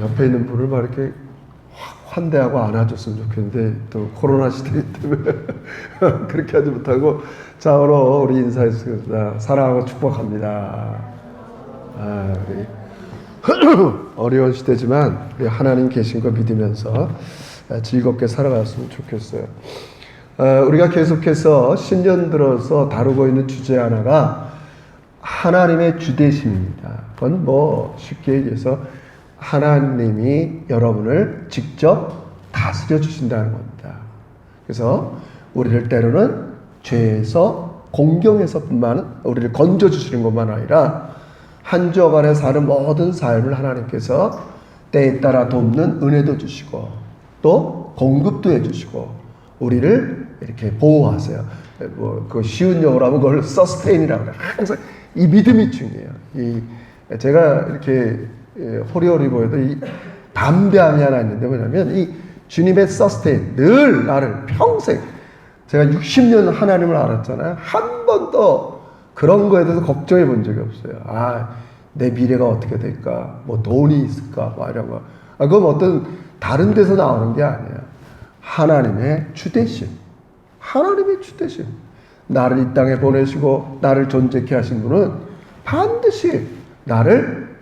옆에 있는 분을 막 이렇게 환대하고 안아줬으면 좋겠는데 또 코로나 시대 때문에 그렇게 하지 못하고 자, 우리 인사했습니다. 사랑하고 축복합니다. 우리 어려운 시대지만 우리 하나님 계신 거 믿으면서 즐겁게 살아갔으면 좋겠어요. 우리가 계속해서 신년 들어서 다루고 있는 주제 하나가 하나님의 주대심입니다. 그건 쉽게 얘기해서 하나님이 여러분을 직접 다스려 주신다는 겁니다. 그래서 우리를 때로는 죄에서 공경에서뿐만 우리를 건져 주시는 것만 아니라 한 주 안에 사는 모든 삶을 하나님께서 때에 따라 돕는 은혜도 주시고 또 공급도 해주시고 우리를 이렇게 보호하세요. 그 쉬운 영어로 하면 그걸 서스테인이라고 해요. 항상 이 믿음이 중요해요. 제가 이렇게 호리호리 보여도 이 담대함이 하나 있는데 뭐냐면 이 주님의 서스테인, 늘 나를 평생 제가 60년 하나님을 알았잖아요. 한 번도 그런 거에 대해서 걱정해 본 적이 없어요. 내 미래가 어떻게 될까? 돈이 있을까? 이런 거. 그건 어떤 다른 데서 나오는 게 아니에요. 하나님의 주대심. 하나님의 주대심. 나를 이 땅에 보내시고 나를 존재케 하신 분은 반드시 나를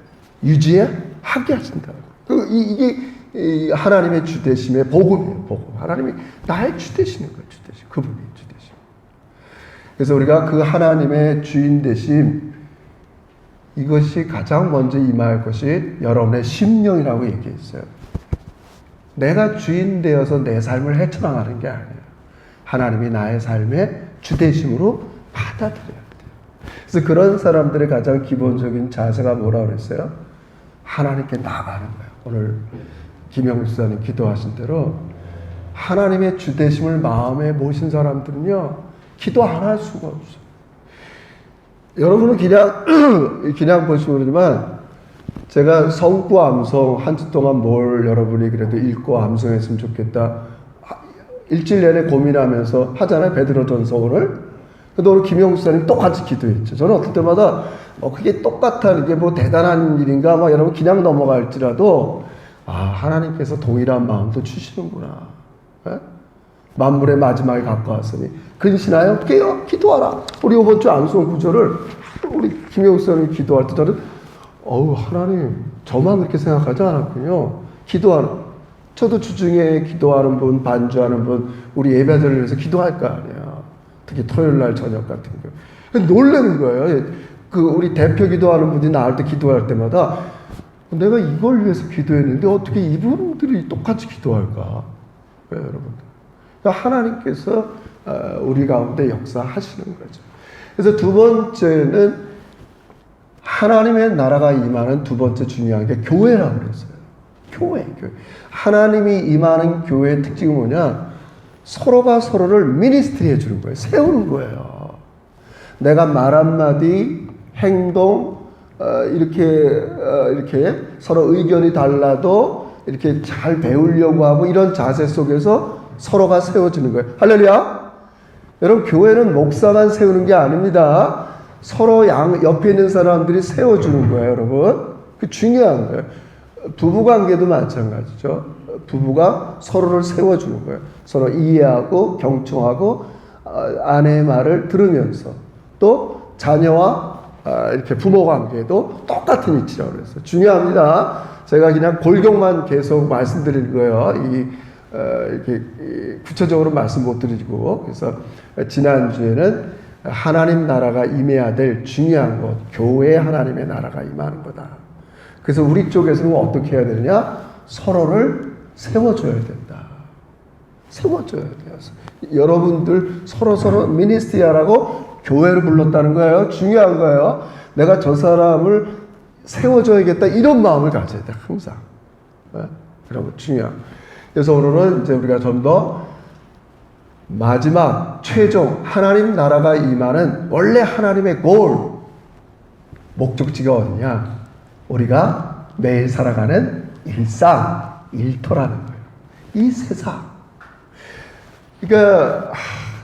유지하게 하신다. 이게 하나님의 주대심의 복음이에요. 복음. 하나님이 나의 주대심인 거예요. 주대심. 그분이 주대심. 그래서 우리가 그 하나님의 주인 되심, 이것이 가장 먼저 임할 것이 여러분의 심령이라고 얘기했어요. 내가 주인 되어서 내 삶을 헤쳐나가는 게 아니에요. 하나님이 나의 삶의 주대심으로 받아들여야 돼요. 그래서 그런 사람들의 가장 기본적인 자세가 뭐라고 그랬어요? 하나님께 나가는 거예요. 오늘 김영수 목사님 기도하신 대로 하나님의 주대심을 마음에 모신 사람들은요, 기도 안 할 수가 없어요. 여러분은 그냥 보시면 그러지만 제가 성구 암송 한 주 동안 뭘 여러분이 그래도 읽고 암송했으면 좋겠다. 일주일 내내 고민하면서 하잖아요. 베드로 전서를. 근데 오늘 김영수 사님 똑같이 기도했죠. 저는 어떨 때마다 그게 똑같아. 이게 대단한 일인가? 여러분 그냥 넘어갈지라도 하나님께서 동일한 마음도 주시는구나. 네? 만물의 마지막에 가까웠으니 근신하여 깨어 기도하라. 우리 이번 주 암송 구절을 우리 김영수 사님이 기도할 때 저는 하나님 저만 그렇게 생각하지 않았군요. 기도하는, 저도 주중에 기도하는 분, 반주하는 분, 우리 예배자를 위해서 기도할 거 아니야. 특히 토요일 날 저녁 같은 거. 놀라는 거예요. 우리 대표 기도하는 분이 나올 때 기도할 때마다 내가 이걸 위해서 기도했는데 어떻게 이분들이 똑같이 기도할까? 왜 여러분들? 하나님께서 우리 가운데 역사하시는 거죠. 그래서 두 번째는 하나님의 나라가 임하는 두 번째 중요한 게 교회라고 그랬어요. 교회. 하나님이 임하는 교회의 특징이 뭐냐? 서로가 서로를 미니스트리 해주는 거예요. 세우는 거예요. 내가 말 한마디, 행동, 이렇게 서로 의견이 달라도 이렇게 잘 배우려고 하고 이런 자세 속에서 서로가 세워지는 거예요. 할렐루야! 여러분, 교회는 목사만 세우는 게 아닙니다. 서로 옆에 있는 사람들이 세워주는 거예요, 여러분. 그 중요한 거예요. 부부관계도 마찬가지죠. 부부가 서로를 세워주는 거예요. 서로 이해하고 경청하고 아내의 말을 들으면서 또 자녀와 이렇게 부모 관계도 똑같은 위치라고 그랬어요. 중요합니다. 제가 그냥 골격만 계속 말씀드릴 거예요. 이렇게 구체적으로 말씀 못 드리고, 그래서 지난주에는 하나님 나라가 임해야 될 중요한 것, 교회에 하나님의 나라가 임하는 거다. 그래서 우리 쪽에서는 어떻게 해야 되느냐? 서로를 세워줘야 된다. 세워줘야 돼요. 여러분들 서로 미니스트리아라고 교회를 불렀다는 거예요. 중요한 거예요. 내가 저 사람을 세워줘야겠다. 이런 마음을 가져야 돼, 항상. 네? 여러분, 중요한. 그래서 오늘은 이제 우리가 좀 더 마지막, 최종, 하나님 나라가 임하는 원래 하나님의 목적지가 어디냐? 우리가 매일 살아가는 일상, 일터라는 거예요. 이 세상. 그러니까,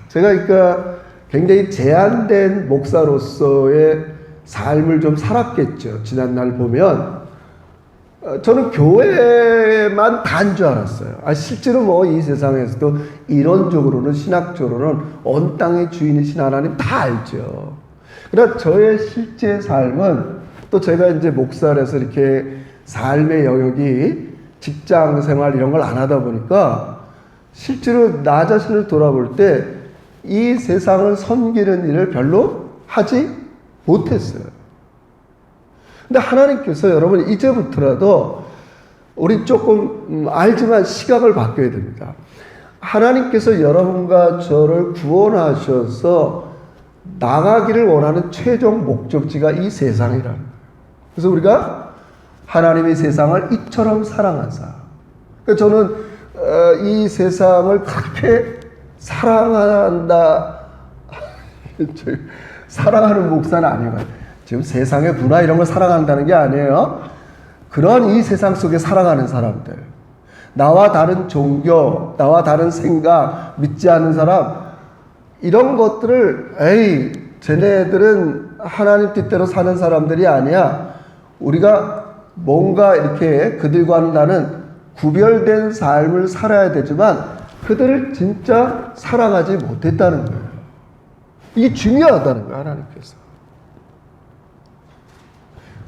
제가 굉장히 제한된 목사로서의 삶을 좀 살았겠죠. 지난날 보면, 저는 교회만 다인 줄 알았어요. 실제로 뭐 이 세상에서도 이론적으로는 신학적으로는 온 땅의 주인이신 하나님 다 알죠. 그러나 저의 실제 삶은 또 제가 이제 목사라서 이렇게 삶의 영역이 직장 생활 이런 걸 안 하다 보니까 실제로 나 자신을 돌아볼 때 이 세상을 섬기는 일을 별로 하지 못했어요. 근데 하나님께서 여러분 이제부터라도 우리 조금 알지만 시각을 바꿔야 됩니다. 하나님께서 여러분과 저를 구원하셔서 나가기를 원하는 최종 목적지가 이 세상이라는 거예요. 그래서 우리가 하나님의 세상을 이처럼 사랑하사. 그러니까 저는 이 세상을 그렇게 사랑한다. 사랑하는 목사는 아니에요. 지금 세상의 문화 이런 걸 사랑한다는 게 아니에요. 그런 이 세상 속에 살아가는 사람들, 나와 다른 종교, 나와 다른 생각, 믿지 않는 사람, 이런 것들을 에이 쟤네들은 하나님 뜻대로 사는 사람들이 아니야. 우리가 뭔가 이렇게 그들과는 나는 구별된 삶을 살아야 되지만 그들을 진짜 사랑하지 못했다는 거예요. 이게 중요하다는 거예요. 하나님께서.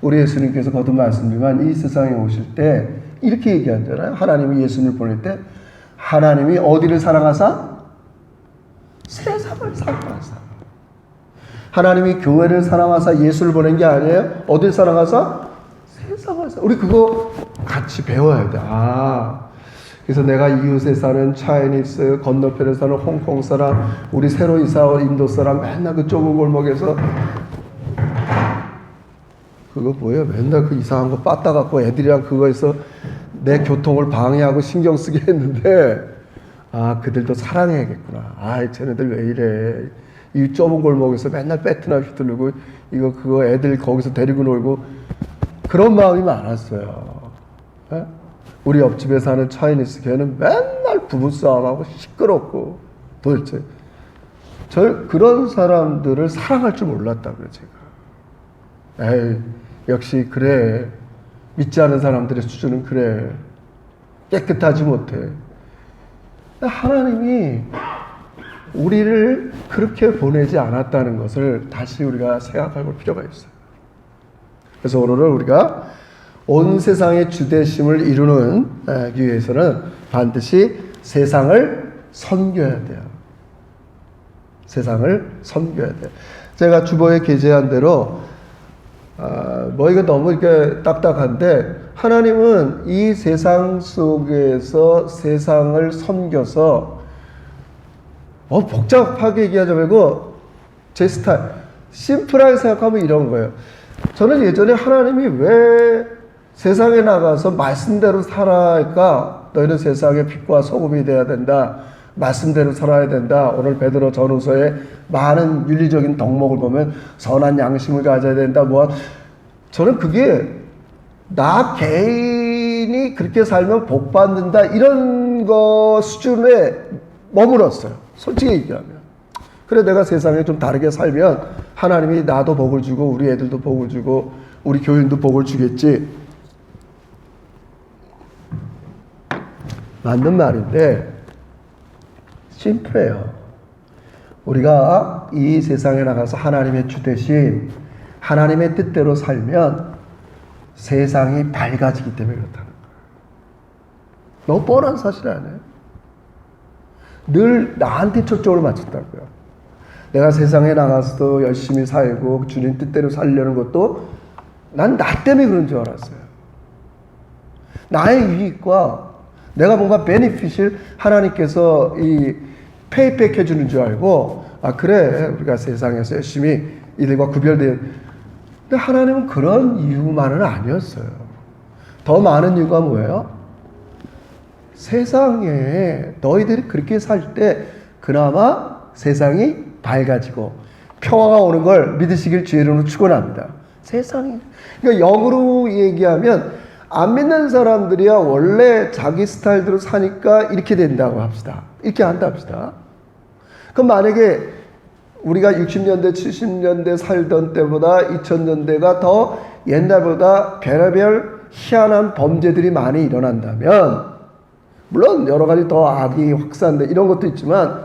우리 예수님께서 거듭 말씀드리지만 이 세상에 오실 때 이렇게 얘기하잖아요. 하나님이 예수님을 보낼 때 하나님이 어디를 사랑하사? 세상을 사랑하사. 하나님이 교회를 사랑하사 예수를 보낸 게 아니에요. 어딜 사랑하사? 세상을 사랑. 우리 그거 같이 배워야 돼. 그래서 내가 이웃에 사는 차이니스, 건너편에 사는 홍콩 사람, 우리 새로 이사 온 인도 사람 맨날 그 좁은 골목에서 그거 뭐예요? 맨날 그 이상한 거 빠따 갖고 애들이랑 그거에서 내 교통을 방해하고 신경 쓰게 했는데 그들도 사랑해야겠구나. 쟤네들 왜 이래? 이 좁은 골목에서 맨날 배트나 휘두르고 그거 애들 거기서 데리고 놀고 그런 마음이 많았어요. 네? 우리 옆집에 사는 차이니스 걔는 맨날 부부싸움하고 시끄럽고 도대체 그런 사람들을 사랑할 줄 몰랐다고요. 제가 역시 그래. 믿지 않은 사람들의 수준은 그래. 깨끗하지 못해. 하나님이 우리를 그렇게 보내지 않았다는 것을 다시 우리가 생각해 볼 필요가 있어요. 그래서 오늘은 우리가 온 세상의 주되심을 이루는 위해서는 반드시 세상을 섬겨야 돼요. 세상을 섬겨야 돼요. 제가 주보에 게재한 대로 이거 너무 이렇게 딱딱한데 하나님은 이 세상 속에서 세상을 섬겨서 복잡하게 얘기하지 말고 제 스타일 심플하게 생각하면 이런 거예요. 저는 예전에 하나님이 왜 세상에 나가서 말씀대로 살아야 너희는 세상의 빛과 소금이 되어야 된다. 말씀대로 살아야 된다. 오늘 베드로 전후서에 많은 윤리적인 덕목을 보면 선한 양심을 가져야 된다. 저는 그게 나 개인이 그렇게 살면 복 받는다 이런 거 수준에 머물었어요. 솔직히 얘기하면. 그래 내가 세상에 좀 다르게 살면 하나님이 나도 복을 주고 우리 애들도 복을 주고 우리 교인도 복을 주겠지. 맞는 말인데 심플해요. 우리가 이 세상에 나가서 하나님의 주 대신 하나님의 뜻대로 살면 세상이 밝아지기 때문에 그렇다는 거예요. 너무 뻔한 사실 아니에요? 늘 나한테 초점을 맞췄다고요. 내가 세상에 나가서도 열심히 살고 주님 뜻대로 살려는 것도 난 나 때문에 그런 줄 알았어요. 나의 유익과 내가 뭔가 베니핏을 하나님께서 이 페이백 해주는 줄 알고 그래 우리가 세상에서 열심히 이들과 구별된 근데 하나님은 그런 이유만은 아니었어요. 더 많은 이유가 뭐예요? 세상에 너희들이 그렇게 살 때 그나마 세상이 밝아지고 평화가 오는 걸 믿으시길 주의로 축원합니다. 세상이 그러니까 역으로 얘기하면 안 믿는 사람들이야 원래 자기 스타일대로 사니까 이렇게 된다고 합시다. 이렇게 한다 합시다. 그럼 만약에 우리가 60년대, 70년대 살던 때보다 2000년대가 더 옛날보다 별의별 희한한 범죄들이 많이 일어난다면, 물론 여러 가지 더 악이 확산돼 이런 것도 있지만,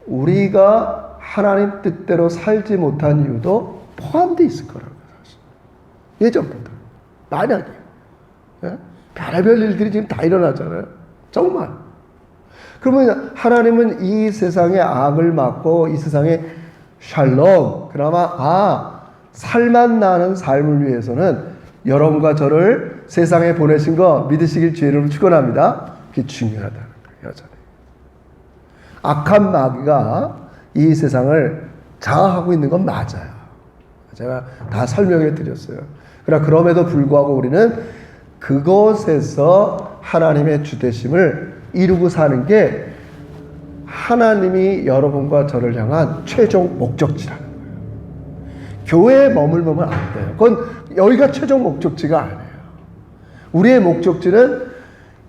우리가 하나님 뜻대로 살지 못한 이유도 포함되어 있을 거라고요. 사실. 예전부터. 만약에. 예? 별의별 일들이 지금 다 일어나잖아요. 정말. 그러면 하나님은 이 세상의 악을 막고 이 세상의 샬롬, 그나마 살맛 나는 삶을 위해서는 여러분과 저를 세상에 보내신 거 믿으시길 주의를 축원합니다. 그게 중요하다는 거예요. 여전히. 악한 마귀가 이 세상을 장악하고 있는 건 맞아요. 제가 다 설명해 드렸어요. 그러나 그럼에도 불구하고 우리는 그것에서 하나님의 주되심을 이루고 사는 게 하나님이 여러분과 저를 향한 최종 목적지라는 거예요. 교회에 머물면 안 돼요. 그건 여기가 최종 목적지가 아니에요. 우리의 목적지는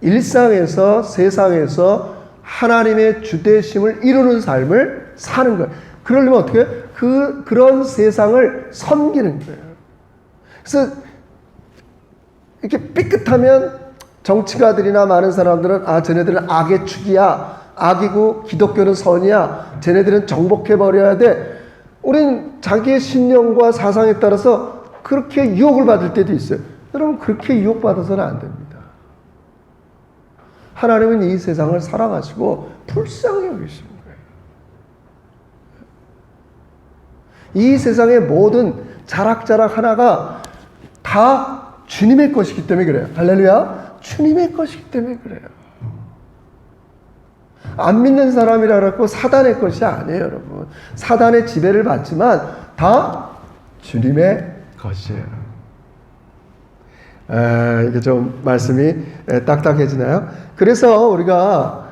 일상에서 세상에서 하나님의 주되심을 이루는 삶을 사는 거예요. 그러려면 어떻게 해요? 그런 세상을 섬기는 거예요. 그래서 이렇게 삐끗하면 정치가들이나 많은 사람들은 쟤네들은 악의 축이야. 악이고 기독교는 선이야. 쟤네들은 정복해버려야 돼. 우린 자기의 신념과 사상에 따라서 그렇게 유혹을 받을 때도 있어요. 여러분 그렇게 유혹받아서는 안 됩니다. 하나님은 이 세상을 사랑하시고 불쌍히 여기시는 거예요. 이 세상의 모든 자락자락 하나가 다 주님의 것이기 때문에 그래요. 할렐루야. 주님의 것이기 때문에 그래요. 안 믿는 사람이라 그래서 사단의 것이 아니에요, 여러분. 사단의 지배를 받지만 다 주님의 것이에요. 이게 좀 말씀이 딱딱해지나요? 그래서 우리가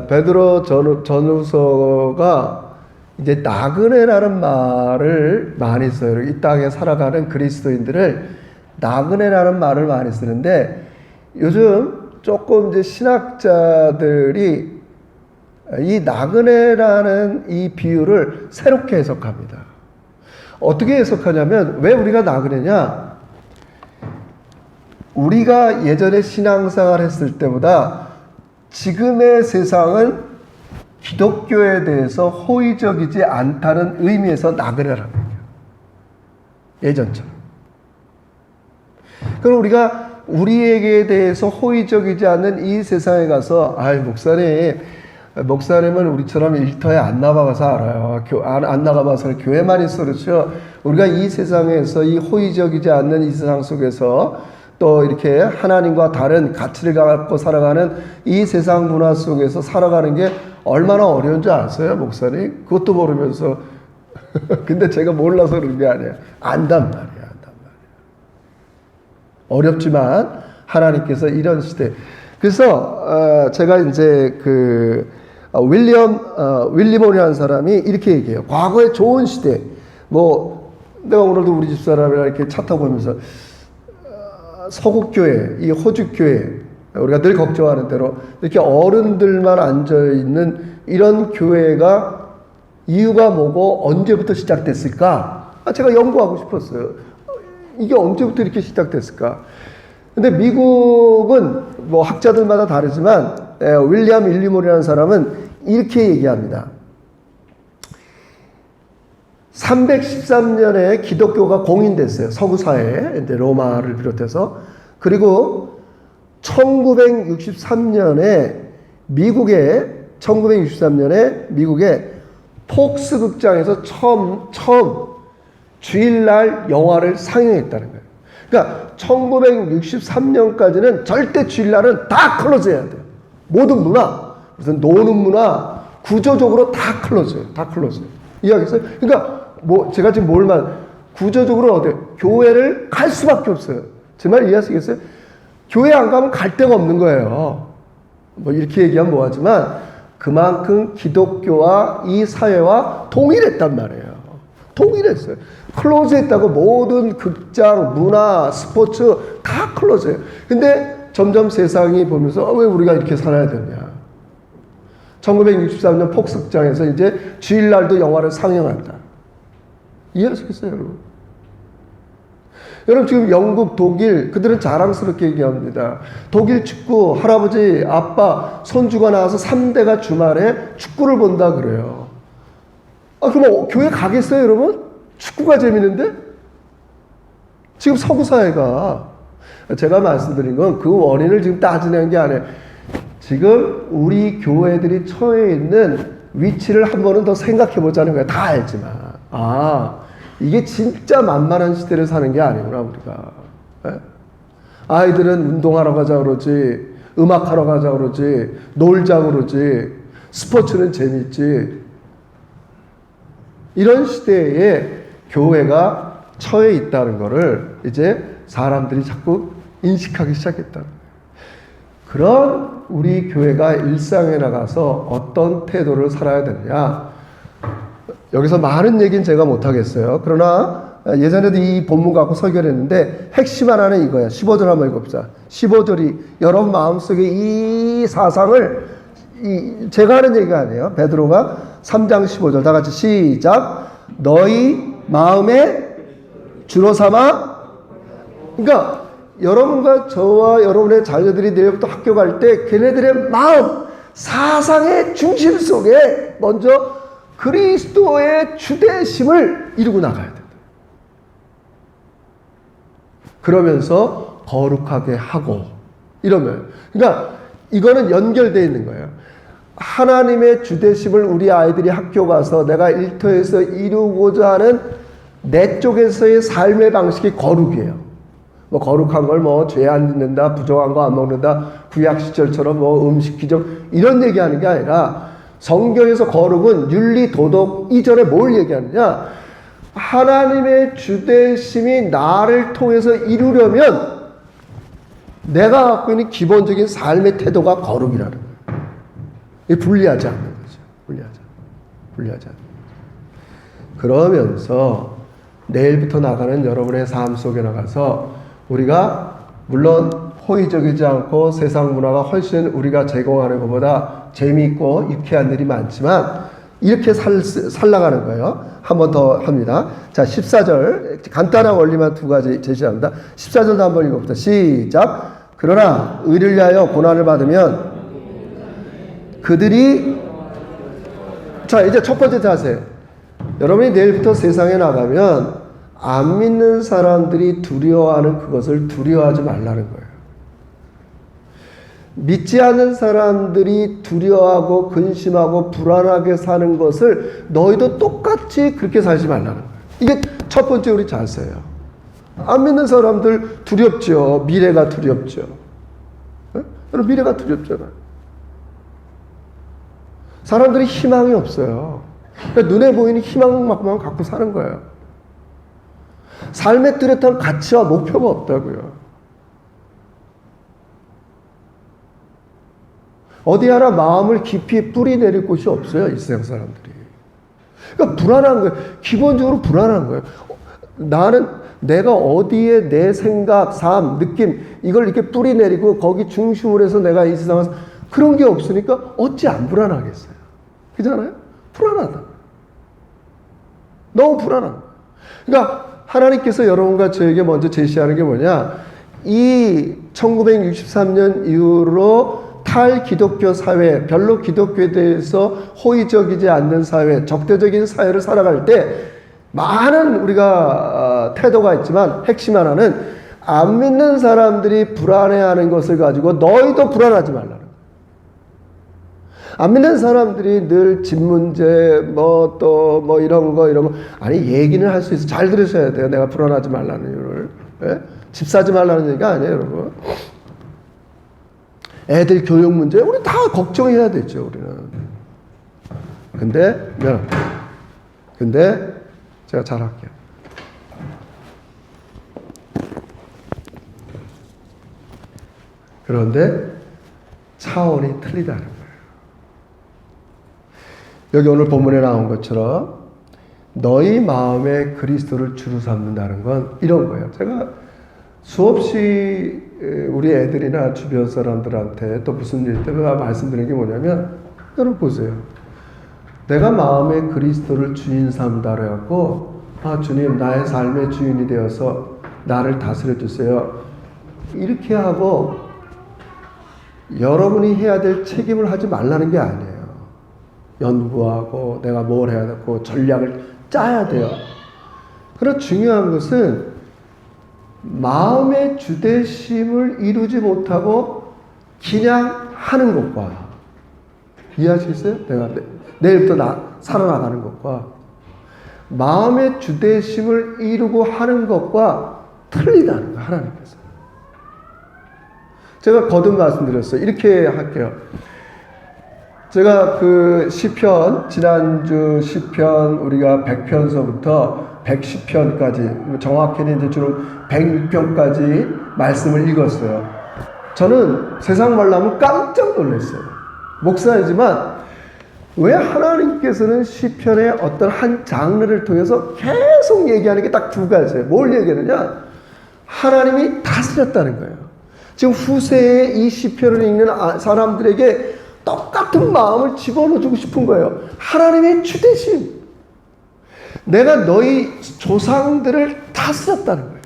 베드로 전후서가 이제 나그네라는 말을 많이 써요. 이 땅에 살아가는 그리스도인들을 나그네라는 말을 많이 쓰는데 요즘 조금 이제 신학자들이 이 나그네라는 이 비유를 새롭게 해석합니다. 어떻게 해석하냐면 왜 우리가 나그네냐? 우리가 예전에 신앙생활 했을 때보다 지금의 세상은 기독교에 대해서 호의적이지 않다는 의미에서 나그네라는 거예요. 예전처럼. 그럼 우리가 우리에게 대해서 호의적이지 않는 이 세상에 가서 목사님은 우리처럼 일터에 안 나가봐서 알아요. 안 나가봐서 교회만 있어 그렇죠. 우리가 이 세상에서 이 호의적이지 않는 이 세상 속에서 또 이렇게 하나님과 다른 가치를 갖고 살아가는 이 세상 문화 속에서 살아가는 게 얼마나 어려운 줄 아세요, 목사님? 그것도 모르면서. 근데 제가 몰라서 그런 게 아니에요. 안단 말이에요. 어렵지만 하나님께서 이런 시대. 그래서 제가 이제 윌리몬이라는 사람이 이렇게 얘기해요. 과거의 좋은 시대. 내가 오늘도 우리 집사람이랑 이렇게 차 타고 오면서 서국교회, 이 호주교회, 우리가 늘 걱정하는 대로 이렇게 어른들만 앉아있는 이런 교회가 이유가 뭐고 언제부터 시작됐을까? 제가 연구하고 싶었어요. 이게 언제부터 이렇게 시작됐을까? 근데 미국은 학자들마다 다르지만 윌리엄 윌리몰이라는 사람은 이렇게 얘기합니다. 313년에 기독교가 공인됐어요. 서구 사회에 로마를 비롯해서. 그리고 1963년에 미국의 폭스 극장에서 처음 주일날 영화를 상영했다는 거예요. 그러니까 1963년까지는 절대 주일날은 다 클로즈해야 돼요. 모든 문화, 무슨 노는 문화, 구조적으로 다 클로즈해요. 다 클로즈해요. 이해하겠어요? 그러니까 제가 지금 구조적으로 교회를 갈 수밖에 없어요. 제 말 이해하시겠어요? 교회 안 가면 갈 데가 없는 거예요. 이렇게 얘기하면 뭐하지만 그만큼 기독교와 이 사회와 동일했단 말이에요. 동일했어요. 클로즈했다고 모든 극장, 문화, 스포츠 다 클로즈해요. 근데 점점 세상이 보면서 왜 우리가 이렇게 살아야 되냐. 1963년 폭스극장에서 이제 주일날도 영화를 상영한다. 이해하시겠어요, 여러분? 여러분 지금 영국, 독일 그들은 자랑스럽게 얘기합니다. 독일 축구 할아버지, 아빠, 손주가 나와서 3대가 주말에 축구를 본다 그래요. 그럼 교회 가겠어요 여러분? 축구가 재밌는데? 지금 서구 사회가 제가 말씀드린 건 그 원인을 지금 따지는 게 아니에요. 지금 우리 교회들이 처해 있는 위치를 한 번은 더 생각해 보자는 거예요. 다 알지만 이게 진짜 만만한 시대를 사는 게 아니구나 우리가. 네? 아이들은 운동하러 가자 그러지, 음악하러 가자 그러지, 놀자 그러지, 스포츠는 재밌지. 이런 시대에 교회가 처해 있다는 것을 이제 사람들이 자꾸 인식하기 시작했다. 그런 우리 교회가 일상에 나가서 어떤 태도를 살아야 되느냐. 여기서 많은 얘기는 제가 못하겠어요. 그러나 예전에도 이 본문 갖고 설교를 했는데 핵심 하나는 이거야. 15절 한번 읽어보자. 15절이 여러분 마음속에 이 사상을 제가 하는 얘기가 아니에요. 베드로가 3장 15절 다 같이 시작. 너희 마음에 주로 삼아. 그러니까 여러분과 저와 여러분의 자녀들이 내일부터 학교 갈 때 걔네들의 마음, 사상의 중심 속에 먼저 그리스도의 주대심을 이루고 나가야 된다. 그러면서 거룩하게 하고 이러면, 그러니까 이거는 연결되어 있는 거예요. 하나님의 주대심을 우리 아이들이 학교 가서 내가 일터에서 이루고자 하는 내 쪽에서의 삶의 방식이 거룩이에요. 뭐 거룩한 걸 뭐 죄 안 짓는다, 부정한 거 안 먹는다, 구약 시절처럼 뭐 음식 기적 이런 얘기하는 게 아니라 성경에서 거룩은 윤리 도덕 이전에 뭘 얘기하느냐? 하나님의 주대심이 나를 통해서 이루려면 내가 갖고 있는 기본적인 삶의 태도가 거룩이라는 거예요. 이게 분리하지 않는 거죠. 분리하지 않는 거죠. 그러면서 내일부터 나가는 여러분의 삶 속에 나가서 우리가 물론 호의적이지 않고 세상 문화가 훨씬 우리가 제공하는 것보다 재미있고 유쾌한 일이 많지만 이렇게 살아가는 거예요. 한 번 더 합니다. 자, 14절 간단한 원리만 두 가지 제시합니다. 14절도 한번 읽어봅시다. 시작. 그러나 의를 위하여 고난을 받으면 그들이 자 이제 첫 번째 자세. 여러분이 내일부터 세상에 나가면 안 믿는 사람들이 두려워하는 그것을 두려워하지 말라는 거예요. 믿지 않는 사람들이 두려워하고 근심하고 불안하게 사는 것을 너희도 똑같이 그렇게 살지 말라는 거예요. 이게 첫 번째 우리 자세예요. 안 믿는 사람들 두렵죠. 미래가 두렵죠. 여러분 미래가 두렵잖아요. 사람들이 희망이 없어요. 그러니까 눈에 보이는 희망만큼만 갖고 사는 거예요. 삶의 뚜렷한 가치와 목표가 없다고요. 어디 하나 마음을 깊이 뿌리 내릴 곳이 없어요. 이 세상 사람들이. 그러니까 불안한 거예요. 기본적으로 불안한 거예요. 나는 내가 어디에 내 생각, 삶, 느낌 이걸 이렇게 뿌리 내리고 거기 중심으로 해서 내가 이 세상에서 그런 게 없으니까 어찌 안 불안하겠어요. 그렇잖아요? 불안하다. 너무 불안한 거예요. 그러니까 하나님께서 여러분과 저에게 먼저 제시하는 게 뭐냐? 이 1963년 이후로 탈기독교 사회, 별로 기독교에 대해서 호의적이지 않는 사회, 적대적인 사회를 살아갈 때 많은 우리가 태도가 있지만 핵심 하나는 안 믿는 사람들이 불안해하는 것을 가지고 너희도 불안하지 말라는 거예요. 안 믿는 사람들이 늘 집 문제, 뭐 또 뭐 이런 거 아니 얘기는 할 수 있어. 잘 들으셔야 돼요. 내가 불안하지 말라는 이유를. 예? 집 사지 말라는 얘기가 아니에요, 여러분. 애들 교육 문제 우리 다 걱정해야 되죠, 우리는. 근데 제가 잘할게요. 그런데 차원이 틀리다는 거예요. 여기 오늘 본문에 나온 것처럼 너희 마음에 그리스도를 주로 삼는다는 건 이런 거예요. 제가 수없이 우리 애들이나 주변 사람들한테 또 무슨 일 때문에 말씀드리는 게 뭐냐면 여러분 보세요. 내가 마음에 그리스도를 주인 삼다 그래갖고 주님 나의 삶의 주인이 되어서 나를 다스려 주세요. 이렇게 하고 여러분이 해야 될 책임을 하지 말라는 게 아니에요. 연구하고 내가 뭘 해야 되고 전략을 짜야 돼요. 그러나 중요한 것은 마음의 주대심을 이루지 못하고 그냥 하는 것과, 이해하시겠어요? 내가 내일부터 살아나가는 것과 마음의 주대심을 이루고 하는 것과 틀리다는 거예요. 하나님께서. 제가 거듭 말씀드렸어요. 이렇게 할게요. 제가 그 시편, 지난주 시편 우리가 100편서부터 110편까지, 정확히는 이제 주로 106편까지 말씀을 읽었어요. 저는 세상 말로 하면 깜짝 놀랐어요. 목사이지만 왜 하나님께서는 시편의 어떤 한 장르를 통해서 계속 얘기하는 게 딱 두 가지예요. 뭘 얘기하느냐? 하나님이 다스렸다는 거예요. 지금 후세에 이 시편을 읽는 사람들에게 똑같은 마음을 집어넣어주고 싶은 거예요. 하나님의 주대심. 내가 너희 조상들을 다스렸다는 거예요.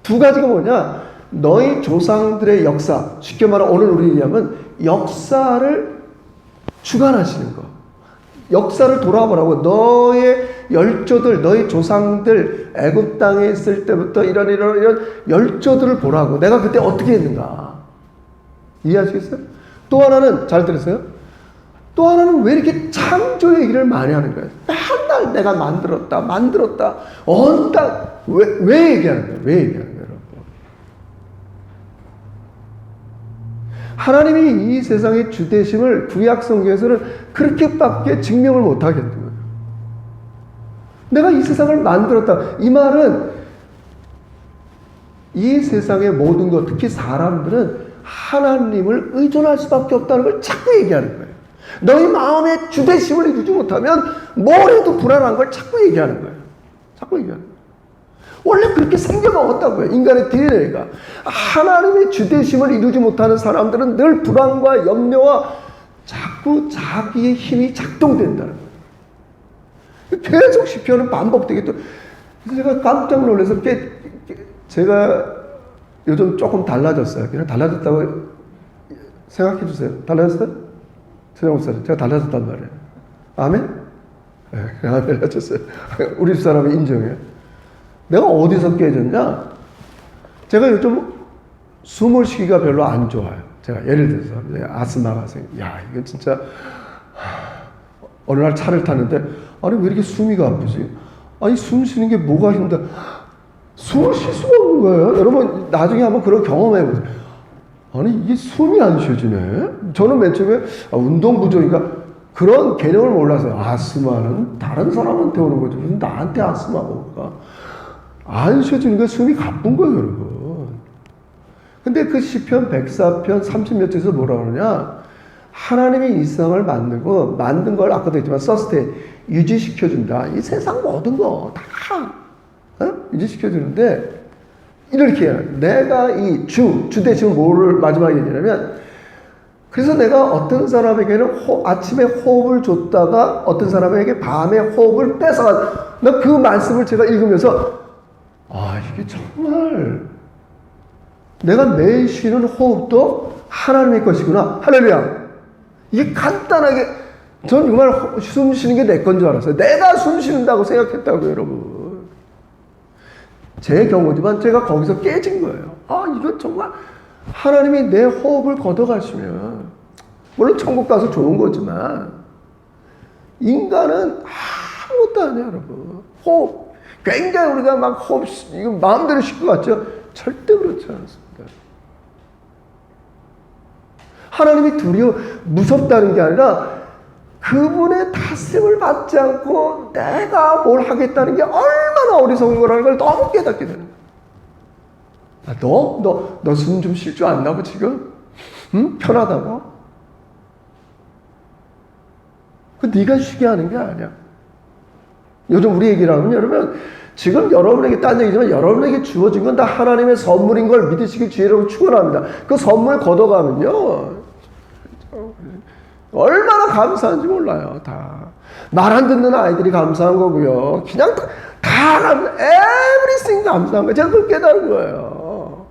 두 가지가 뭐냐? 너희 조상들의 역사, 쉽게 말하면 오늘 우리 얘기하면 역사를 주관하시는 거. 역사를 돌아보라고. 너의 열조들, 너희 조상들 애굽 땅에 있을 때부터 이런 열조들을 보라고. 내가 그때 어떻게 했는가. 이해하시겠어요? 또 하나는, 잘 들으세요? 또 하나는 왜 이렇게 창조 얘기를 많이 하는 거예요? 맨날 내가 만들었다. 어느 땅, 왜 얘기하는 거예요? 왜 얘기하는 거예요, 여러분? 하나님이 이 세상의 주대심을 구약 성경에서는 그렇게밖에 증명을 못 하겠는 거예요. 내가 이 세상을 만들었다. 이 말은 이 세상의 모든 것, 특히 사람들은 하나님을 의존할 수밖에 없다는 걸 자꾸 얘기하는 거예요. 너희 마음의 주대심을 이루지 못하면 뭘 해도 불안한 걸 자꾸 얘기하는 거예요. 자꾸 얘기하는 거예요. 원래 그렇게 생겨먹었다고요. 인간의 DNA가. 하나님의 주대심을 이루지 못하는 사람들은 늘 불안과 염려와 자꾸 자기의 힘이 작동된다는 거예요. 계속 시편은 반복되게 또. 제가 깜짝 놀라서 제가 요즘 조금 달라졌어요. 그냥 달라졌다고 생각해 주세요. 달라졌어요? 세종목사님, 제가 달라졌단 말이에요. 아멘? 네, 아멘 하셨어요. 우리 집사람이 인정해요. 내가 어디서 깨졌냐? 제가 요즘 숨을 쉬기가 별로 안 좋아요. 제가 예를 들어서 아스마가 이거 진짜 어느 날 차를 탔는데 아니 왜 이렇게 숨이가 아프지? 아니 숨 쉬는 게 뭐가 힘들어? 숨을 쉴 수가 없는 거예요. 여러분 나중에 한번 그런 경험해 보세요. 아니 이게 숨이 안 쉬어지네. 저는 맨 처음에 운동 부족인가 그런 개념을 몰라서 아스마는 다른 사람한테 오는 거지 무슨 나한테 아스마가 올까? 안 쉬어지니까 숨이 가쁜 거예요, 여러분. 근데 그 시편 104편 30몇 절에서 뭐라 그러냐? 하나님이 이 세상을 만들고 만든 걸 아까도 했지만 서스테인 유지시켜준다. 이 세상 모든 거 다 유지시켜주는데 이렇게 해요. 내가 이 주대심은 뭐를 마지막에 얘기하냐면 그래서 내가 어떤 사람에게는 아침에 호흡을 줬다가 어떤 사람에게 밤에 호흡을 뺏어가. 나 그 말씀을 제가 읽으면서 이게 정말 내가 매일 쉬는 호흡도 하나님의 것이구나. 할렐루야. 이게 간단하게 전 정말 숨 쉬는 게 내 건 줄 알았어요. 내가 숨 쉬는다고 생각했다고요, 여러분. 제 경우지만 제가 거기서 깨진 거예요. 이건 정말 하나님이 내 호흡을 걷어가시면 물론 천국 가서 좋은 거지만 인간은 아무것도 안 해요, 여러분. 호흡. 굉장히 우리가 막 호흡, 이거 마음대로 쉴 것 같죠? 절대 그렇지 않습니다. 하나님이 무섭다는 게 아니라 그분의 다스림을 받지 않고 내가 뭘 하겠다는 게 얼마나 어리석은 거라는 걸 너무 깨닫게 되는 거야. 너 숨 좀 쉴 줄 안다고 지금? 응? 편하다고? 네가 쉬게 하는 게 아니야. 요즘 우리 얘기를 하면 여러분 지금 여러분에게 딴 얘기지만 여러분에게 주어진 건 다 하나님의 선물인 걸 믿으시길 주의라고 축원합니다. 그 선물 걷어가면요 얼마나 감사한지 몰라요. 다. 말 안 듣는 아이들이 감사한 거고요. 그냥 everything 감사한 거예요. 제가 그걸 깨달은 거예요.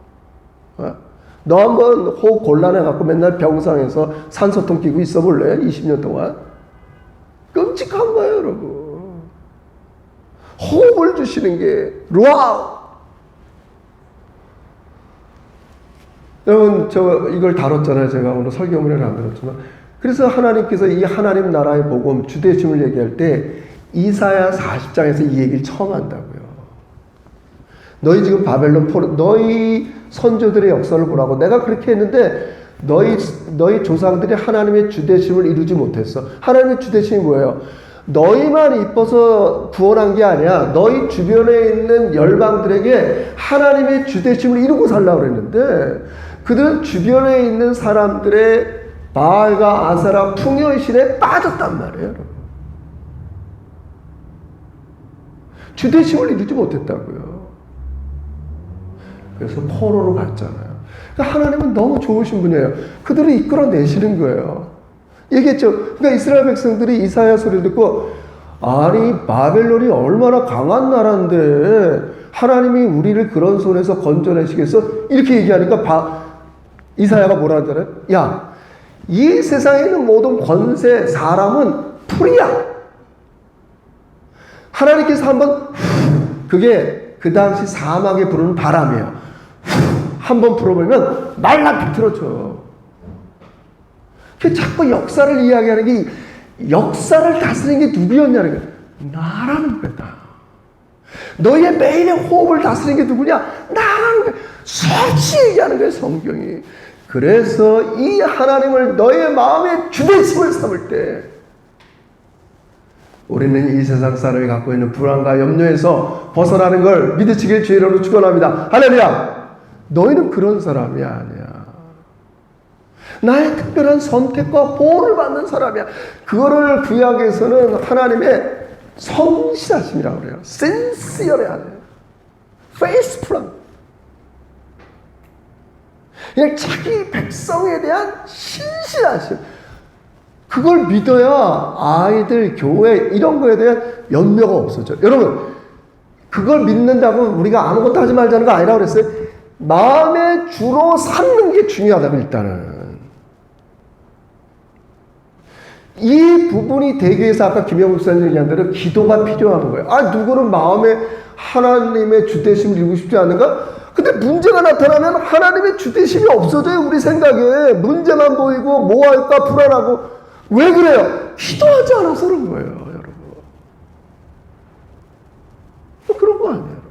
너 한번 호흡 곤란해갖고 맨날 병상에서 산소통 끼고 있어 볼래? 20년 동안? 끔찍한 거예요, 여러분. 호흡을 주시는 게, 와우! 여러분, 이걸 다뤘잖아요. 제가 오늘 설교문을 안 들었지만. 그래서 하나님께서 이 하나님 나라의 복음, 주되심을 얘기할 때 이사야 40장에서 이 얘기를 처음 한다고요. 너희 지금 바벨론 포로, 너희 선조들의 역사를 보라고. 내가 그렇게 했는데 너희 조상들이 하나님의 주되심을 이루지 못했어. 하나님의 주되심이 뭐예요? 너희만 이뻐서 구원한 게 아니야. 너희 주변에 있는 열방들에게 하나님의 주되심을 이루고 살라고 그랬는데 그들은 주변에 있는 사람들의 바알과 아세라 풍요의신에 빠졌단 말이에요. 여러분. 주되심을 이루지 못했다고요. 그래서 포로로 갔잖아요. 그러니까 하나님은 너무 좋으신 분이에요. 그들을 이끌어내시는 거예요. 얘기했죠. 그러니까 이스라엘 백성들이 이사야 소리를 듣고 아니 바벨론이 얼마나 강한 나라인데 하나님이 우리를 그런 손에서 건져내시겠어? 이렇게 얘기하니까 이사야가 뭐라 하잖아요. 야, 이 세상에 있는 모든 권세, 사람은 풀이야. 하나님께서 한번 그게 그 당시 사막에 부르는 바람이에요. 한번 불어보면 말라 비틀어져. 자꾸 역사를 이야기하는 게 역사를 다스리는 게 누구였냐는 거예요. 나라는 거다. 너희의 매일의 호흡을 다스리는 게 누구냐? 나라는 거예요. 솔직히 얘기하는 거예요, 성경이. 그래서 이 하나님을 너의 마음의 주되심을 삼을 때 우리는 이 세상 사람이 갖고 있는 불안과 염려에서 벗어나는 걸 믿으시길 주의 이름으로 축원합니다. 할렐루야. 너희는 그런 사람이 아니야. 나의 특별한 선택과 보호를 받는 사람이야. 그거를 구약에서는 하나님의 성실하심이라고 그래요. sincer해야 돼요. faithful. 그냥 자기 백성에 대한 신실하심. 그걸 믿어야 아이들, 교회 이런 거에 대한 염려가 없어져요. 여러분, 그걸 믿는다고 우리가 아무것도 하지 말자는 거 아니라고 그랬어요. 마음의 주로 삼는 게 중요하다고 일단은. 이 부분이 되기 위해서 아까 김영국 목사님 얘기한 대로 기도가 필요한 거예요. 아, 누구는 마음에 하나님의 주되심을 이루고 싶지 않은가? 근데 문제가 나타나면 하나님의 주되심이 없어져요. 우리 생각에. 문제만 보이고 뭐 할까 불안하고. 왜 그래요? 기도하지 않아서 그런 거예요, 여러분. 그런 거 아니에요.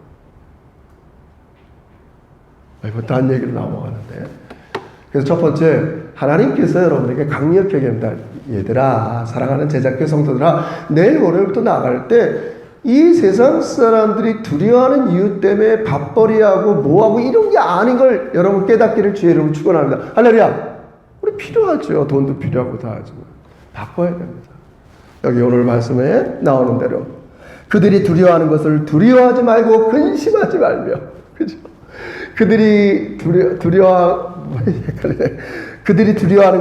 이번 딴 얘기로 넘어가는데. 그래서 첫 번째, 하나님께서 여러분에게 강력하게 합니다. 얘들아, 사랑하는 제자교 성도들아, 내일 월요일부터 나갈 때 이 세상 사람들이 두려워하는 이유 때문에 밥벌이하고 뭐하고 이런 게 아닌 걸 여러분 깨닫기를 주의 이름으로 축원합니다. 할렐루야. 우리 필요하죠. 돈도 필요하고 다 하지만 바꿔야 됩니다. 여기 오늘 말씀에 나오는 대로 그들이 두려워하는 것을 두려워하지 말고 근심하지 말며, 그죠? 그들이 두려워하는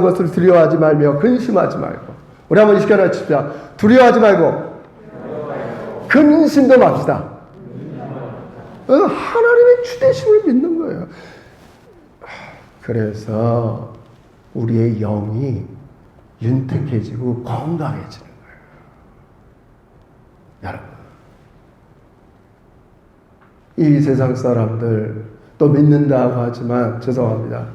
것을 두려워하지 말며 근심하지 말고. 우리 한번 이 시간에 칩시다. 두려워하지 말고 근심도 맙시다. 하나님의 주되심을 믿는 거예요. 그래서 우리의 영이 윤택해지고 건강해지는 거예요. 여러분, 이 세상 사람들 또 믿는다고 하지만 죄송합니다.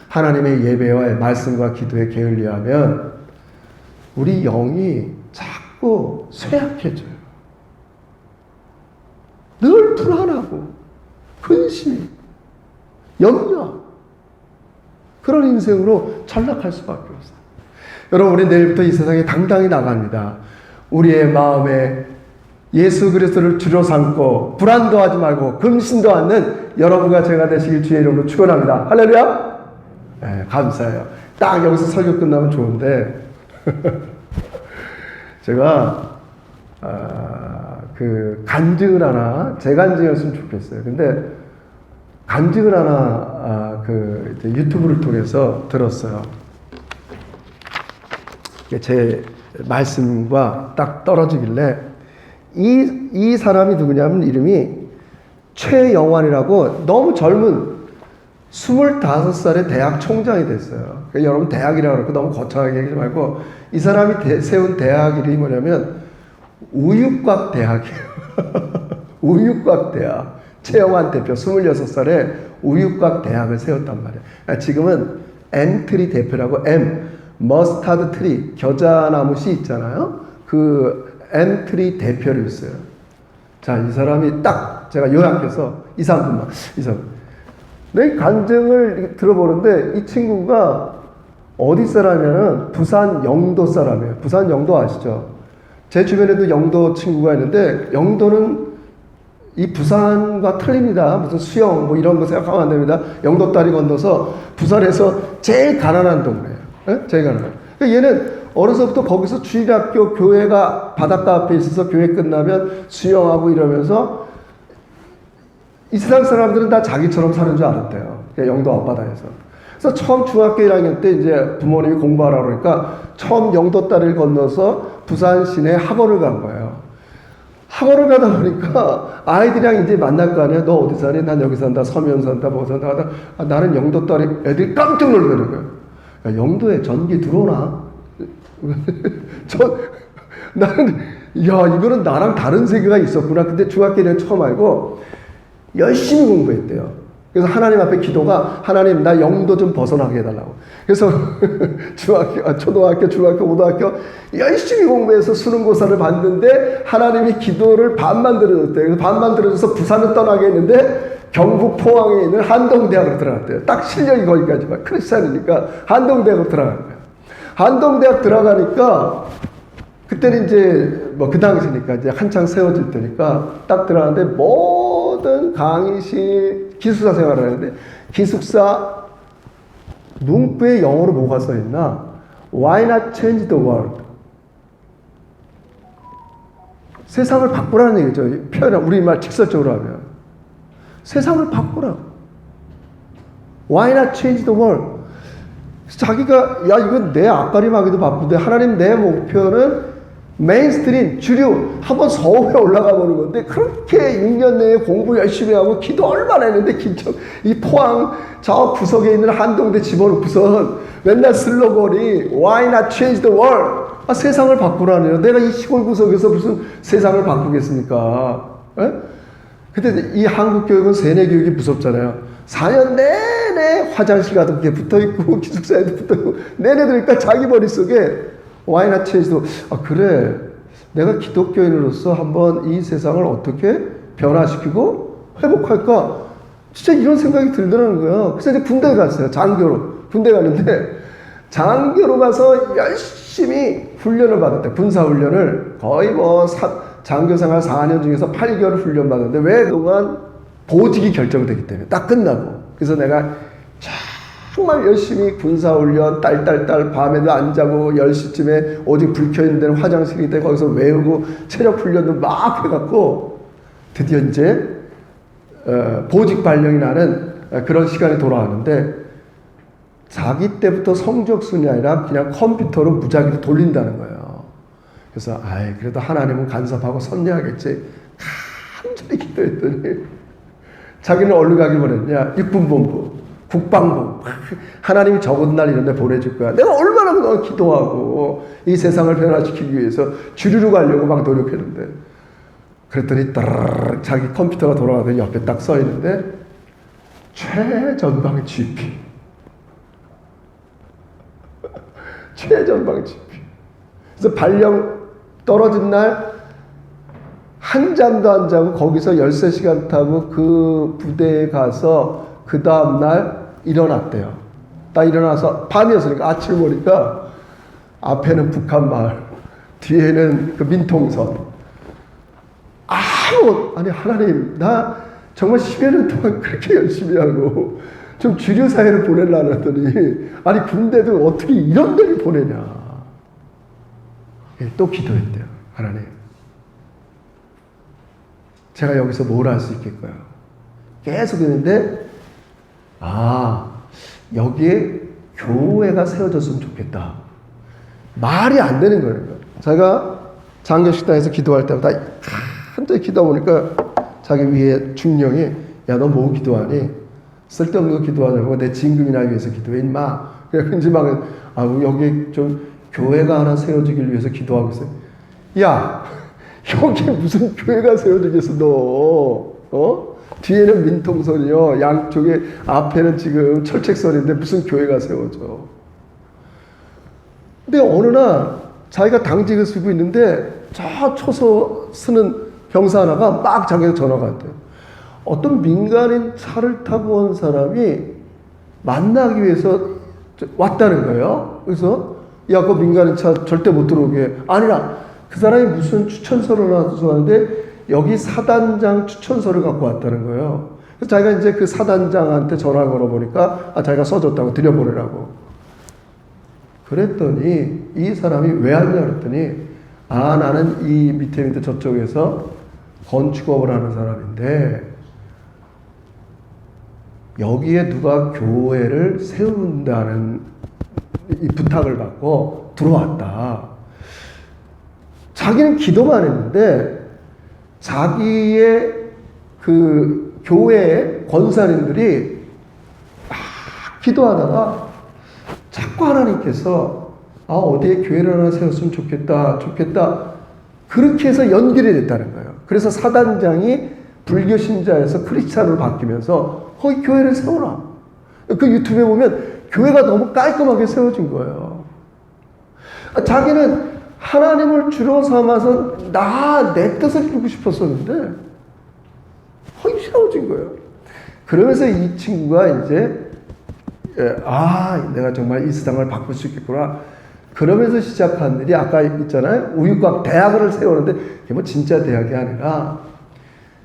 하나님의 예배와 말씀과 기도에 게을리하면 우리 영이 자꾸 쇠약해져요. 늘 불안하고 근심, 염려, 그런 인생으로 전락할 수밖에 없어요. 여러분, 우리 내일부터 이 세상에 당당히 나갑니다. 우리의 마음에 예수 그리스도를 주로 삼고 불안도 하지 말고 근심도 않는 여러분과 제가 되시길 주의 이름으로 축원합니다. 할렐루야. 네, 감사해요. 딱 여기서 설교 끝나면 좋은데 제가 그 간증을 하나, 재간증이었으면 좋겠어요. 근데 간증을 하나 그 유튜브를 통해서 들었어요. 제 말씀과 딱 떨어지길래 이 사람이 누구냐면 이름이 최영환이라고 너무 젊은 25살에 대학 총장이 됐어요. 그러니까 여러분 대학이라고 그러고 너무 거창하게 얘기하지 말고 이 사람이 세운 대학 이름이 뭐냐면 우육곽 대학이에요. 우육곽 대학. 최영환 대표 26살에 우육곽 대학을 세웠단 말이에요. 지금은 M트리 대표라고 머스타드 트리, 겨자나무 씨 있잖아요. 그 M트리 대표를 했어요. 자, 이 사람이 딱 제가 요약해서 2, 3분만. 내 간증을 들어보는데 이 친구가 어디 사람이냐면 부산 영도 사람이에요. 부산 영도 아시죠? 제 주변에도 영도 친구가 있는데 영도는 이 부산과 틀립니다. 무슨 수영 뭐 이런 거 생각하면 안 됩니다. 영도 다리 건너서 부산에서 제일 가난한 동네예요. 네? 제일 가난한. 그러니까 얘는 어려서부터 거기서 주일학교 교회가 바닷가 앞에 있어서 교회 끝나면 수영하고 이러면서 이 세상 사람들은 다 자기처럼 사는 줄 알았대요. 영도 앞바다에서. 그래서 처음 중학교 1학년 때 이제 부모님이 공부하라고 그러니까 처음 영도 다리를 건너서 부산 시내 학원을 간 거예요. 학원을 가다 보니까 아이들이랑 이제 만날 거 아니야. 너 어디 사니? 난 여기 산다. 서면 산다. 뭐 산다. 하다 나는 영도 다리 애들이 깜짝 놀라는 거예요. 야, 영도에 전기 들어오나? 나는 야 이거는 나랑 다른 세계가 있었구나. 근데 중학교 1학년 처음 알고 열심히 공부했대요. 그래서 하나님 앞에 기도가 하나님 나 영도 좀 벗어나게 해달라고. 그래서 초등학교, 중학교, 고등학교 열심히 공부해서 수능고사를 봤는데 하나님이 기도를 반만 들어줬대요. 그래서 반만 들어줘서 부산을 떠나게 했는데 경북 포항에 있는 한동대학으로 들어갔대요. 딱 실력이 거기까지만. 크리스찬이니까 한동대학으로 들어간 거예요. 한동대학 들어가니까 그때는 이제 뭐 그 당시니까 이제 한창 세워질 때니까 딱 들어갔는데 모든 강의실 기숙사 생활을 하는데 기숙사 문구에 영어로 뭐가 써 있나? Why not change the world? 세상을 바꾸라는 얘기죠. 표현 우리말 직설적으로 하면 세상을 바꾸라. Why not change the world? 자기가 야 이건 내 앞가림하기도 바쁜데 하나님 내 목표는 메인스트림 주류 한번 서울에 올라가 보는 건데 그렇게 6년 내에 공부 열심히 하고 기도 얼마나 했는데 이 포항 저 구석에 있는 한동대 집어넣고선 맨날 슬로건이 Why not change the world? 아, 세상을 바꾸라네요. 내가 이 시골 구석에서 무슨 세상을 바꾸겠습니까? 에? 근데 이 한국 교육은 세뇌 교육이 무섭잖아요. 4년 내내 화장실 가도 그게 붙어있고 기숙사에도 붙어있고 내내 들으니까 자기 머릿속에 Why not change the world? 아 그래 내가 기독교인으로서 한번 이 세상을 어떻게 변화시키고 회복할까? 진짜 이런 생각이 들더라는 거예요. 그래서 이제 군대 갔어요. 장교로. 군대 갔는데 장교로 가서 열심히 훈련을 받았대. 군사훈련을 거의 뭐 장교 생활 4년 중에서 8개월 훈련 받았는데 왜 그동안 보직이 결정되기 때문에 딱 끝나고. 그래서 내가 정말 열심히 군사훈련 딸딸딸 밤에도 안 자고 10시쯤에 오직 불 켜있는 데는 화장실이 돼 거기서 외우고 체력훈련도 막 해갖고 드디어 이제 보직 발령이 나는 그런 시간이 돌아왔는데 자기 때부터 성적순이 아니라 그냥 컴퓨터로 무작위로 돌린다는 거예요. 그래서 아이 그래도 하나님은 간섭하고 섭리하겠지 간절히 기도했더니 자기는 어디로 가길 원했냐 육군본부 국방부 하나님이 적은 날 이런 데 보내줄 거야. 내가 얼마나 그동안 기도하고 이 세상을 변화시키기 위해서 주류로 가려고 막 노력했는데 그랬더니 따르르 자기 컴퓨터가 돌아가더니 옆에 딱 써 있는데 최전방 GP 최전방 GP. 그래서 발령 떨어진 날 한 잠도 안 자고 거기서 13시간 타고 그 부대에 가서 그 다음날 일어났대요. 딱 일어나서 밤이었으니까 아침을 보니까 앞에는 북한 마을, 뒤에는 그 민통선. 아니 하나님 나 정말 10여 년 동안 그렇게 열심히 하고 좀 주류 사회를 보내려고 했더니 아니 군대도 어떻게 이런 데를 보내냐. 또 기도했대요. 하나님 제가 여기서 뭘 할 수 있겠어요. 계속 했는데 여기에 교회가 세워졌으면 좋겠다. 말이 안 되는 거예요. 제가 장례식당에서 기도할 때마다 한자리 기도하다 보니까 자기 위에 중령이 야, 너 뭐 기도하니? 쓸데없는 거 기도하냐고. 내 진금이나 위해서 기도해 임마. 그래서 이제 막 여기 좀 교회가 하나 세워지길 위해서 기도하고 있어요. 야, 여기 무슨 교회가 세워지겠어 너? 뒤에는 민통선이요, 양쪽에 앞에는 지금 철책선인데 무슨 교회가 세워져? 근데 어느 날 자기가 당직을 쓰고 있는데 저 초소 쓰는 병사 하나가 막 자기가 전화가 왔대요. 어떤 민간인 차를 타고 온 사람이 만나기 위해서 왔다는 거예요. 그래서 야, 그 민간인 차 절대 못 들어오게. 아니라 그 사람이 무슨 추천서를 놔서 왔는데 여기 사단장 추천서를 갖고 왔다는 거예요. 그래서 자기가 이제 그 사단장한테 전화를 걸어보니까 자기가 써줬다고 드려보내라고. 그랬더니 이 사람이 왜 왔냐 그랬더니 나는 이 밑에 저쪽에서 건축업을 하는 사람인데 여기에 누가 교회를 세운다는 이 부탁을 받고 들어왔다. 자기는 기도만 했는데 자기의 그 교회의 권사님들이 막 기도하다가 자꾸 하나님께서 어디에 교회를 하나 세웠으면 좋겠다. 그렇게 해서 연결이 됐다는 거예요. 그래서 사단장이 불교 신자에서 크리스찬으로 바뀌면서 거기 교회를 세워라. 그 유튜브에 보면 교회가 너무 깔끔하게 세워진 거예요. 자기는 하나님을 주로 삼아서 내 뜻을 이루고 싶었었는데 거기 세워진 거예요. 그러면서 이 친구가 이제 내가 정말 이 세상을 바꿀 수 있겠구나. 그러면서 시작한 일이 아까 있잖아요. 우유곽 대학을 세우는데 그게 뭐 진짜 대학이 아니라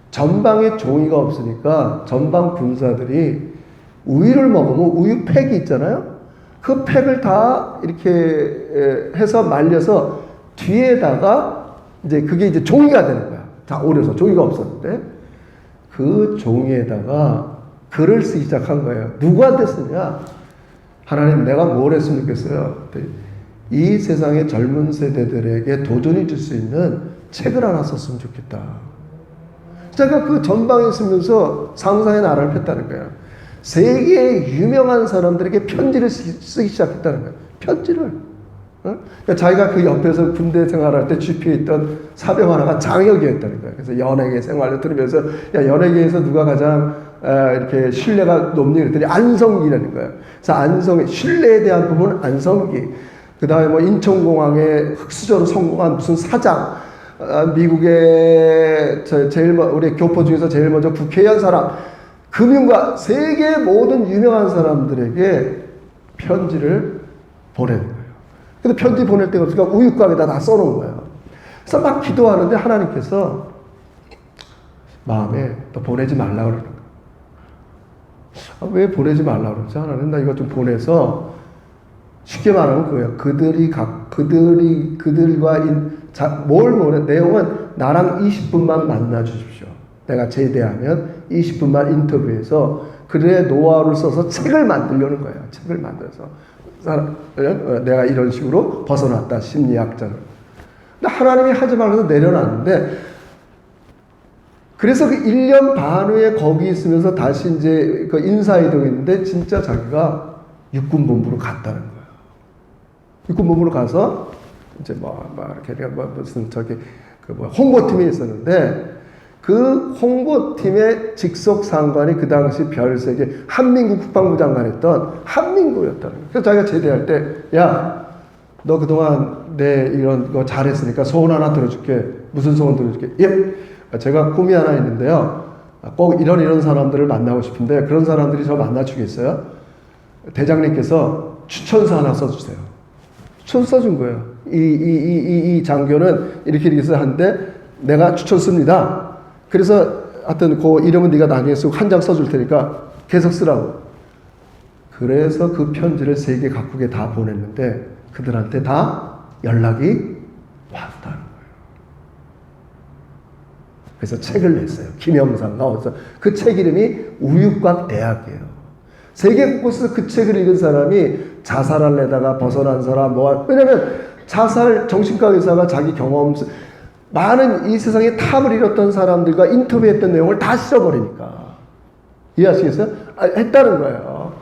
전방에 종이가 없으니까 전방 군사들이 우유를 먹으면 우유 팩이 있잖아요. 그 팩을 다 이렇게 해서 말려서 뒤에다가 이제 그게 이제 종이가 되는 거야. 다 오려서 종이가 없었는데 그 종이에다가 글을 쓰기 시작한 거예요. 누구한테 쓰냐? 하나님, 내가 뭘 했으면 좋겠어요? 이 세상의 젊은 세대들에게 도전이 줄 수 있는 책을 하나 썼으면 좋겠다. 제가 그 전방에 있으면서 상상의 나라를 폈다는 거예요. 세계의 유명한 사람들에게 편지를 쓰기 시작했다는 거예요. 편지를. 그러니까 자기가 그 옆에서 군대 생활할 때 GP에 있던 사병 하나가 장혁이었다는 거예요. 그래서 연예계 생활을 들으면서 연예계에서 누가 가장 이렇게 신뢰가 높니 그랬더니 안성기라는 거예요. 그래서 안성기, 신뢰에 대한 부분은 안성기. 그 다음에 뭐 인천공항에 흑수저로 성공한 무슨 사장, 미국의 우리 교포 중에서 제일 먼저 국회의원 사람, 금융가, 세계 모든 유명한 사람들에게 편지를 보내는 거예요. 근데 편지 보낼 데가 없으니까 우유곽에다 다 써놓은 거예요. 그래서 막 기도하는데 하나님께서 마음에 또 보내지 말라 그러는 거예요. 왜 보내지 말라 그러지? 하나님, 나 이거 좀 보내서 쉽게 말하면 그거예요. 그들과 내용은 나랑 20분만 만나 주십시오. 내가 제대하면 20분만 인터뷰해서 그들의 노하우를 써서 책을 만들려는 거예요. 책을 만들어서 내가 이런 식으로 벗어났다, 심리학자는. 근데 하나님이 하지 말라서 내려놨는데, 그래서 그 1년 반 후에 거기 있으면서 다시 이제 그 인사이동에 있는데 진짜 자기가 육군본부로 갔다는 거예요. 육군본부로 가서 이제 이렇게 무슨 홍보팀이 있었는데 그 홍보팀의 직속 상관이 그 당시 별세계 한민구 국방부 장관 했던 한민구였다는 거예요. 그래서 자기가 제대할 때, 야, 너 그동안 내 이런 거 잘했으니까 소원 하나 들어줄게. 무슨 소원 들어줄게? 예, 제가 꿈이 하나 있는데요. 꼭 이런 사람들을 만나고 싶은데 그런 사람들이 저 만나주겠어요? 대장님께서 추천서 하나 써주세요. 추천서 써준 거예요. 이 장교는 이렇게 해서 하는데 내가 추천 씁니다. 그래서 하여튼 그 이름은 네가 나중에 쓰고 한 장 써줄 테니까 계속 쓰라고. 그래서 그 편지를 세계 각국에 다 보냈는데 그들한테 다 연락이 왔다는 거예요. 그래서 책을 냈어요. 김영삼가 어디서. 그 책 이름이 우유곽 대학이에요. 세계 곳곳에서 그 책을 읽은 사람이 자살하려다가 벗어난 사람, 왜냐면 자살 정신과 의사가 자기 경험, 많은 이 세상에 탑을 이뤘던 사람들과 인터뷰했던 내용을 다 실어버리니까. 이해하시겠어요? 했다는 거예요.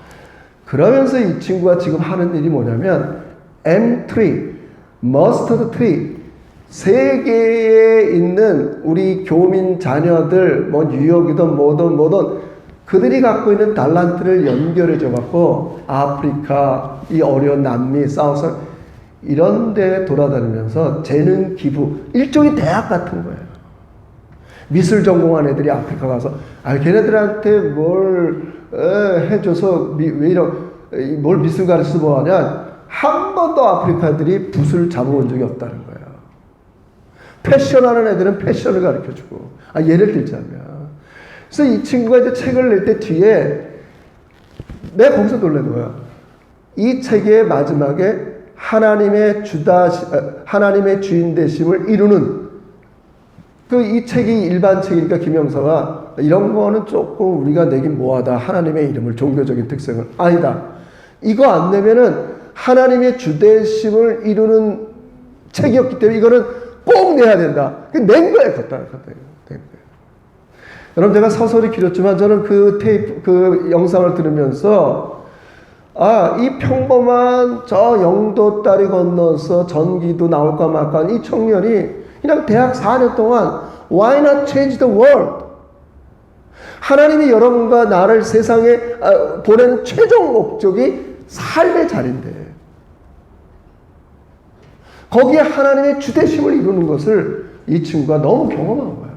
그러면서 이 친구가 지금 하는 일이 뭐냐면 M3, 머스터드 트리, 세계에 있는 우리 교민 자녀들, 뭐 뉴욕이든 뭐든 그들이 갖고 있는 달란트를 연결해 줘 갖고 아프리카, 이 어려운 남미, 사우스 이런 데 돌아다니면서 재능 기부, 일종의 대학 같은 거예요. 미술 전공한 애들이 아프리카 가서 걔네들한테 뭘 해줘서 왜 이런 뭘 미술 가르쳐서 뭐하냐, 한 번도 아프리카 애들이 붓을 잡아본 적이 없다는 거예요. 패션하는 애들은 패션을 가르쳐주고, 예를 들자면, 그래서 이 친구가 이제 책을 낼 때 뒤에 내가 거기서 놀라는 거야. 이 책의 마지막에 하나님의 하나님의 주인 되심을 이루는, 이 책이 일반 책이니까 김영서가 이런 거는 조금 우리가 내긴 뭐하다. 하나님의 이름을, 종교적인 특성을. 아니다. 이거 안 내면은 하나님의 주되심을 이루는 책이었기 때문에 이거는 꼭 내야 된다. 낸 거예요. 여러분, 제가 서설이 길었지만 저는 그 영상을 들으면서 이 평범한 저 영도 다리 건너서 전기도 나올까 말까 이 청년이 그냥 대학 4년 동안 Why not change the world? 하나님이 여러분과 나를 세상에 보낸 최종 목적이 삶의 자리인데 거기에 하나님의 주대심을 이루는 것을 이 친구가 너무 경험한 거예요.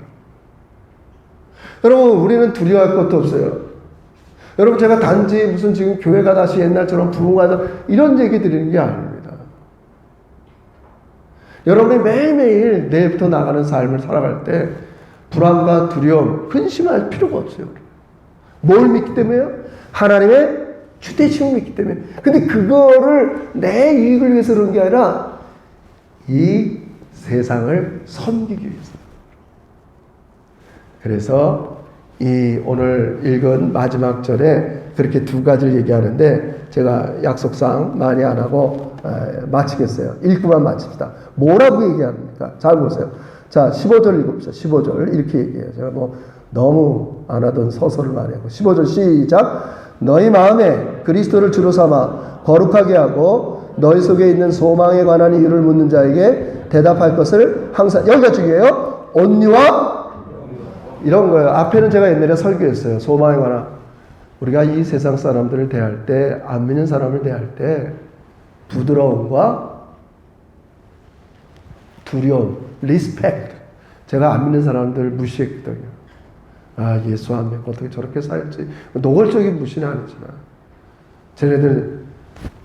여러분, 우리는 두려워할 것도 없어요. 여러분, 제가 단지 무슨 지금 교회가 다시 옛날처럼 부흥하자 이런 얘기 드리는 게 아닙니다. 여러분이 매일매일 내일부터 나가는 삶을 살아갈 때 불안과 두려움, 근심할 필요가 없어요. 뭘 믿기 때문에요? 하나님의 주대심을 믿기 때문에. 근데 그거를 내 유익을 위해서 그런 게 아니라 이 세상을 섬기기 위해서. 그래서 이 오늘 읽은 마지막 절에 그렇게 두 가지를 얘기하는데 제가 약속상 많이 안 하고 마치겠어요. 읽고만 마칩시다. 뭐라고 얘기합니까? 잘 보세요. 자, 15절 읽읍시다. 15절 이렇게 얘기해요. 제가 뭐 너무 안 하던 서설을 많이 하고 15절 시작. 너희 마음에 그리스도를 주로 삼아 거룩하게 하고 너희 속에 있는 소망에 관한 이유를 묻는 자에게 대답할 것을 항상, 여기가 중요해요. 온유와 이런 거예요. 앞에는 제가 옛날에 설교했어요. 소망에 관한. 우리가 이 세상 사람들을 대할 때, 안 믿는 사람을 대할 때 부드러움과 두려움, 리스펙트. 제가 안 믿는 사람들 무시했거든요. 예수 안 믿고 어떻게 저렇게 살지. 노골적인 무시는 아니지만 쟤네들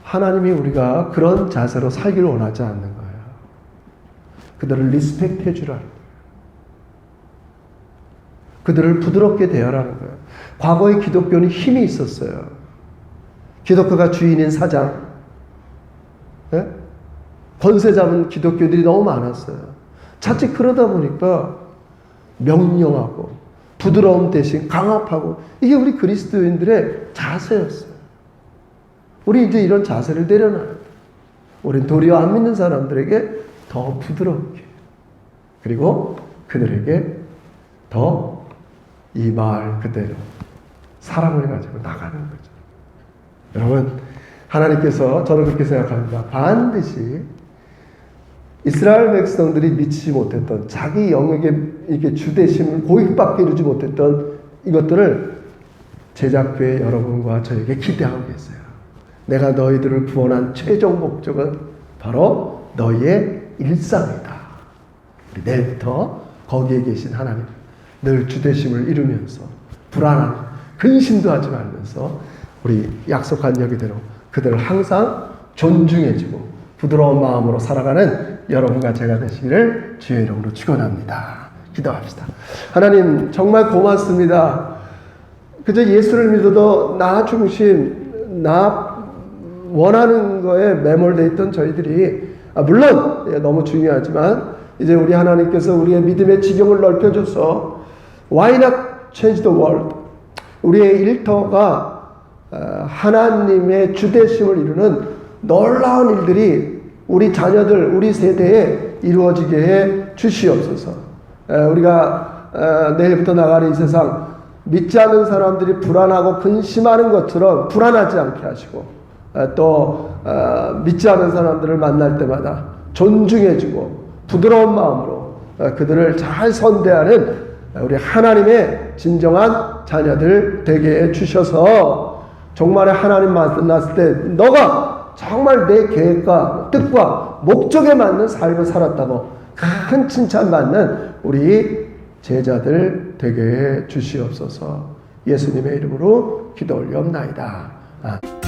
하나님이 우리가 그런 자세로 살기를 원하지 않는 거예요. 그들을 리스펙트 해주라는 거예요. 그들을 부드럽게 대하라는 거예요. 과거의 기독교는 힘이 있었어요. 기독교가 주인인 사장, 권세 잡은 기독교들이 너무 많았어요. 자칫 그러다 보니까 명령하고 부드러움 대신 강압하고 이게 우리 그리스도인들의 자세였어요. 우리 이제 이런 자세를 내려놔야 돼요. 우린 도리어 안 믿는 사람들에게 더 부드럽게 그리고 그들에게 더 이 말 그대로 사랑을 가지고 나가는 거죠. 여러분, 하나님께서 저는 그렇게 생각합니다. 반드시 이스라엘 백성들이 미치지 못했던 자기 영역에 이렇게 주대심을 고익받게 이루지 못했던 이것들을 제작교회 여러분과 저에게 기대하고 계세요. 내가 너희들을 구원한 최종 목적은 바로 너희의 일상이다. 내일부터 거기에 계신 하나님 늘 주대심을 이루면서 불안한 근심도 하지 말면서 우리 약속한 여기대로 그들을 항상 존중해주고 부드러운 마음으로 살아가는 여러분과 제가 되시기를 주의 이름으로 축원합니다. 기도합시다. 하나님 정말 고맙습니다. 그저 예수를 믿어도 나 중심, 나 원하는 거에 매몰되어 있던 저희들이 물론 너무 중요하지만 이제 우리 하나님께서 우리의 믿음의 지경을 넓혀줘서 Why not change the world? 우리의 일터가 하나님의 주대심을 이루는 놀라운 일들이 우리 자녀들, 우리 세대에 이루어지게 해 주시옵소서. 우리가 내일부터 나가는 이 세상 믿지 않는 사람들이 불안하고 근심하는 것처럼 불안하지 않게 하시고, 또 믿지 않는 사람들을 만날 때마다 존중해주고 부드러운 마음으로 그들을 잘 선대하는 우리 하나님의 진정한 자녀들 되게 해 주셔서 정말에 하나님 만났을 때 너가 정말 내 계획과 뜻과 목적에 맞는 삶을 살았다고 큰 칭찬받는 우리 제자들 되게 해 주시옵소서. 예수님의 이름으로 기도 올리옵나이다.